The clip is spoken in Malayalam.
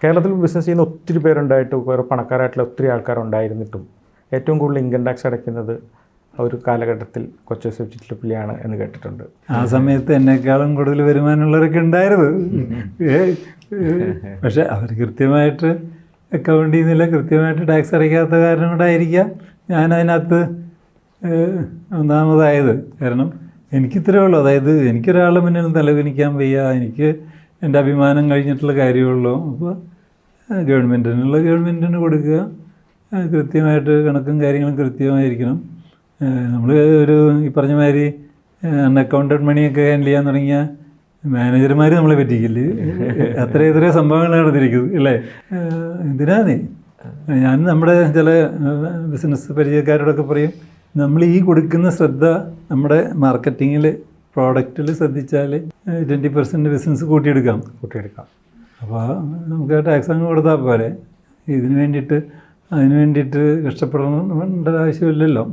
കേരളത്തിൽ ബിസിനസ് ചെയ്യുന്ന ഒത്തിരി പേരുണ്ടായിട്ട് വേറെ പണക്കാരായിട്ടുള്ള ഒത്തിരി ആൾക്കാരുണ്ടായിരുന്നിട്ടും ഏറ്റവും കൂടുതൽ ഇൻകം ടാക്സ് അടയ്ക്കുന്നത് ഒരു കാലഘട്ടത്തിൽ കൊച്ചു യൂസഫ് ചിറ്റലപ്പള്ളിയാണ് എന്ന് കേട്ടിട്ടുണ്ട്. ആ സമയത്ത് എന്നെക്കാളും കൂടുതൽ വരുമാനമുള്ളവരൊക്കെ ഉണ്ടായിരുന്നു. പക്ഷെ അവർ കൃത്യമായിട്ട് അക്കൗണ്ട് ചെയ്യുന്നില്ല, കൃത്യമായിട്ട് ടാക്സ് അടയ്ക്കാത്ത കാരണം കൊണ്ടായിരിക്കാം ഞാനതിനകത്ത് ഒന്നാമതായത്. കാരണം എനിക്കിത്രയേ ഉള്ളൂ, അതായത് എനിക്കൊരാളുടെ മുന്നിൽ തലകുനിക്കാൻ വയ്യ, എനിക്ക് എൻ്റെ അഭിമാനം കഴിഞ്ഞിട്ടുള്ള കാര്യമുള്ളൂ. അപ്പോൾ ഗവൺമെൻറ്റിന് കൊടുക്കുക, കൃത്യമായിട്ട് കണക്കും കാര്യങ്ങളും കൃത്യമായിരിക്കണം. നമ്മൾ ഈ പറഞ്ഞ മാതിരി അൺഅക്കൗണ്ടഡ് മണിയൊക്കെ ഹാൻഡിൽ ചെയ്യാൻ തുടങ്ങിയ മാനേജർമാർ നമ്മളെ പറ്റിക്കില്ലേ? അത്രയും സംഭവങ്ങൾ നടന്നിരിക്കുന്നത് അല്ലേ? എന്തിനാണ് ഞാൻ നമ്മുടെ ചില ബിസിനസ് പരിചയക്കാരോടൊക്കെ പറയും, നമ്മൾ ഈ കൊടുക്കുന്ന ശ്രദ്ധ നമ്മുടെ മാർക്കറ്റിങ്ങിൽ പ്രോഡക്റ്റിൽ ശ്രദ്ധിച്ചാൽ 20% ബിസിനസ് കൂട്ടിയെടുക്കാം. അപ്പോൾ നമുക്ക് ടാക്സ് അങ്ങ് കൊടുത്താൽ പോരെ. അതിന് വേണ്ടിയിട്ട് കഷ്ടപ്പെടേണ്ട ആവശ്യമില്ലല്ലോ.